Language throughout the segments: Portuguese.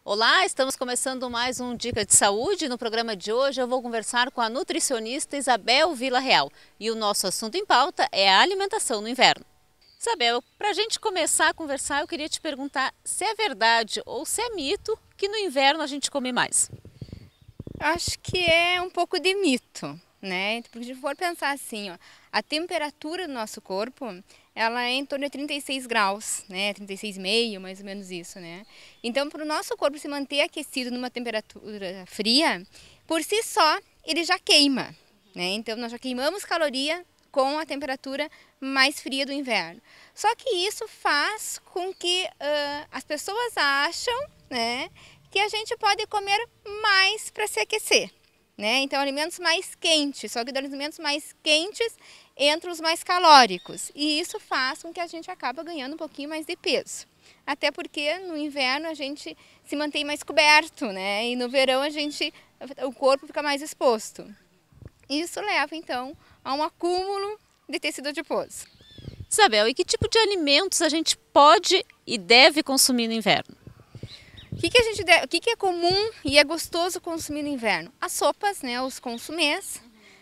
Olá, estamos começando mais um Dica de Saúde. No programa de hoje eu vou conversar com a nutricionista Isabel Villarreal e o nosso assunto em pauta é a alimentação no inverno. Isabel, para a gente começar a conversar, eu queria te perguntar se é verdade ou se é mito que no inverno a gente come mais. Acho que é um pouco de mito, né? Porque se for pensar assim, ó, a temperatura do nosso corpo, ela é em torno de 36 graus, né? 36,5, mais ou menos isso, né? Então, para o nosso corpo se manter aquecido numa temperatura fria, por si só, ele já queima, né? Então, nós já queimamos caloria com a temperatura mais fria do inverno. Só que isso faz com que as pessoas acham, né, que a gente pode comer mais para se aquecer, né? Então, alimentos mais quentes, só que dos alimentos mais quentes entre os mais calóricos. E isso faz com que a gente acabe ganhando um pouquinho mais de peso. Até porque no inverno a gente se mantém mais coberto, né? E no verão o corpo fica mais exposto. Isso leva, então, a um acúmulo de tecido adiposo. Isabel, e que tipo de alimentos a gente pode e deve consumir no inverno? O que é comum e é gostoso consumir no inverno? As sopas, né, os consumés.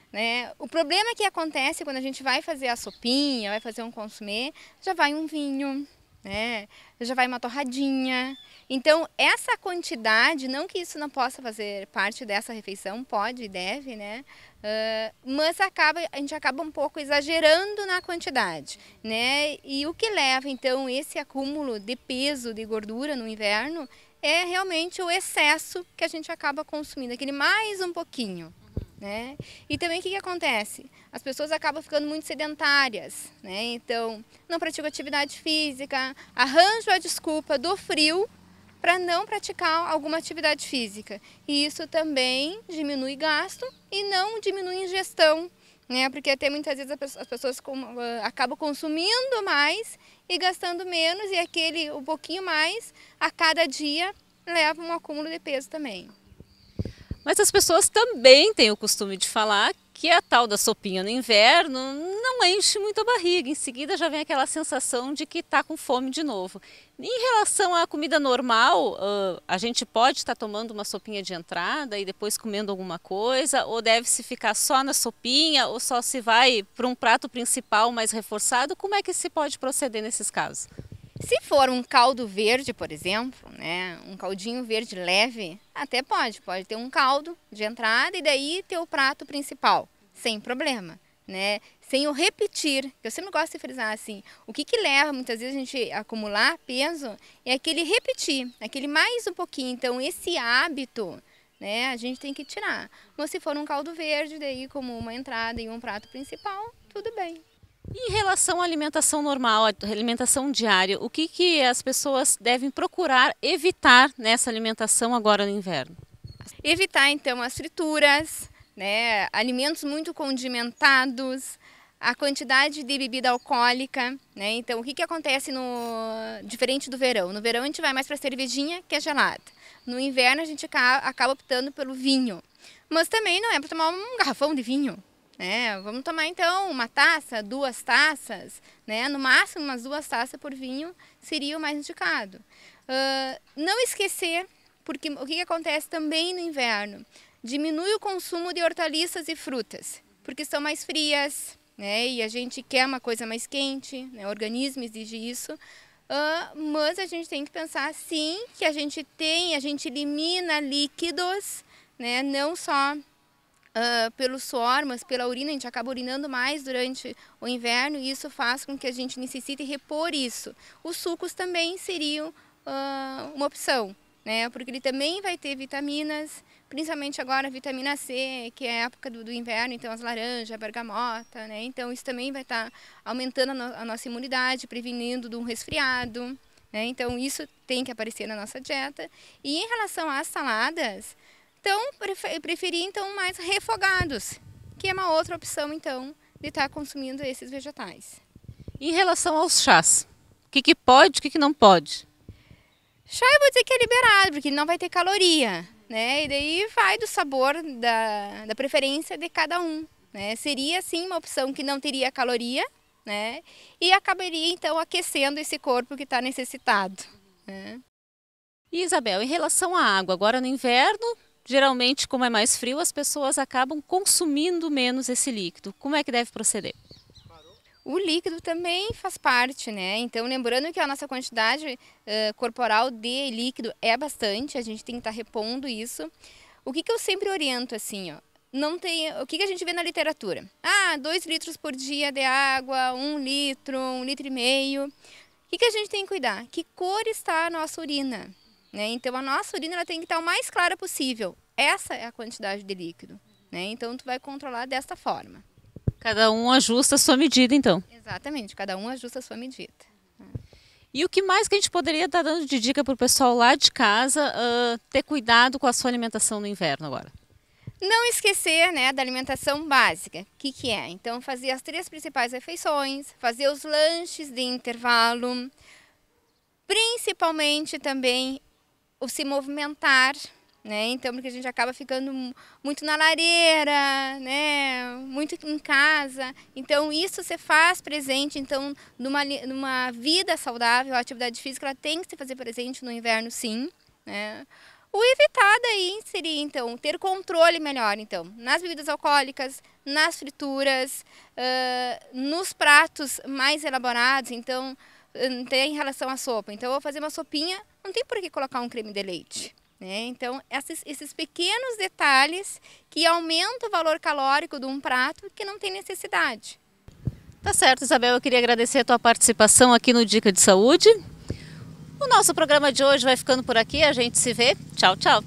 Né? O problema que acontece quando a gente vai fazer a sopinha, vai fazer um consumê, já vai um vinho, né? Já vai uma torradinha. Então, essa quantidade, não que isso não possa fazer parte dessa refeição, pode e deve, né? Mas a gente acaba um pouco exagerando na quantidade, né? E o que leva, então, esse acúmulo de peso, de gordura no inverno, é realmente o excesso que a gente acaba consumindo, aquele mais um pouquinho. Né? E também o que acontece? As pessoas acabam ficando muito sedentárias, né? Então não praticam atividade física, arranjam a desculpa do frio para não praticar alguma atividade física. E isso também diminui gasto e não diminui ingestão, né? Porque até muitas vezes as pessoas acabam consumindo mais e gastando menos, e um pouquinho mais a cada dia leva um acúmulo de peso também. Mas as pessoas também têm o costume de falar que a tal da sopinha no inverno não enche muito a barriga. Em seguida já vem aquela sensação de que está com fome de novo. Em relação à comida normal, a gente pode estar tomando uma sopinha de entrada e depois comendo alguma coisa? Ou deve-se ficar só na sopinha? Ou só se vai para um prato principal mais reforçado? Como é que se pode proceder nesses casos? Se for um caldo verde, por exemplo, né, um caldinho verde leve, até pode ter um caldo de entrada e daí ter o prato principal, sem problema, né? Sem o repetir. Eu sempre gosto de frisar assim, o que leva muitas vezes a gente a acumular peso é aquele repetir, aquele mais um pouquinho. Então esse hábito, né, a gente tem que tirar. Mas se for um caldo verde, daí como uma entrada e um prato principal, tudo bem. Em relação à alimentação normal, à alimentação diária, o que as pessoas devem procurar evitar nessa alimentação agora no inverno? Evitar então as frituras, né, alimentos muito condimentados, a quantidade de bebida alcoólica, né? Então o que acontece diferente do verão? No verão a gente vai mais para a cervejinha, que é gelada. No inverno a gente acaba optando pelo vinho. Mas também não é para tomar um garrafão de vinho. Vamos tomar então uma taça, 2 taças, né? No máximo umas 2 taças por vinho seria o mais indicado. Não esquecer, porque o que acontece também no inverno? Diminui o consumo de hortaliças e frutas, porque são mais frias, né? E a gente quer uma coisa mais quente, né? O organismo exige isso. Mas a gente tem que pensar sim que a gente elimina líquidos, né? Não só pelo suor, mas pela urina. A gente acaba urinando mais durante o inverno e isso faz com que a gente necessite repor isso. Os sucos também seriam uma opção, né? Porque ele também vai ter vitaminas, principalmente agora a vitamina C, que é a época do inverno, então as laranjas, a bergamota, né? Então isso também vai estar aumentando a nossa imunidade, prevenindo de um resfriado, né? Então isso tem que aparecer na nossa dieta. E em relação às saladas, então, preferir então mais refogados, que é uma outra opção então de estar consumindo esses vegetais. Em relação aos chás, o que pode, o que não pode? Chá eu vou dizer que é liberado, porque ele não vai ter caloria, né? E daí vai do sabor, da preferência de cada um, né? Seria sim uma opção que não teria caloria, né? E acabaria então aquecendo esse corpo que está necessitado, né? E Isabel, em relação à água, agora no inverno, geralmente como é mais frio, as pessoas acabam consumindo menos esse líquido. Como é que deve proceder? O líquido também faz parte, né? Então, lembrando que a nossa quantidade corporal de líquido é bastante, a gente tem que estar repondo isso. O que eu sempre oriento, assim, ó, não tem, o que a gente vê na literatura? 2 litros por dia de água, 1 litro, 1,5 litro. O que a gente tem que cuidar? Que cor está a nossa urina, né? Então, a nossa urina ela tem que estar o mais clara possível. Essa é a quantidade de líquido, né? Então, tu vai controlar desta forma. Cada um ajusta a sua medida, então. Exatamente, cada um ajusta a sua medida. E o que mais que a gente poderia estar dando de dica para o pessoal lá de casa ter cuidado com a sua alimentação no inverno agora? Não esquecer, né, da alimentação básica. O que é? Então, fazer as 3 principais refeições, fazer os lanches de intervalo, principalmente também o se movimentar, né? Então, porque a gente acaba ficando muito na lareira, né? Muito em casa. Então, isso se faz presente. Então, numa vida saudável, a atividade física ela tem que se fazer presente no inverno, sim, né? O evitar daí seria, então, ter controle melhor, então, nas bebidas alcoólicas, nas frituras, nos pratos mais elaborados, então, até em relação à sopa. Então, eu vou fazer uma sopinha, não tem por que colocar um creme de leite, né? Então, esses pequenos detalhes que aumentam o valor calórico de um prato que não tem necessidade. Tá certo, Isabel, eu queria agradecer a tua participação aqui no Dica de Saúde. O nosso programa de hoje vai ficando por aqui, a gente se vê. Tchau, tchau!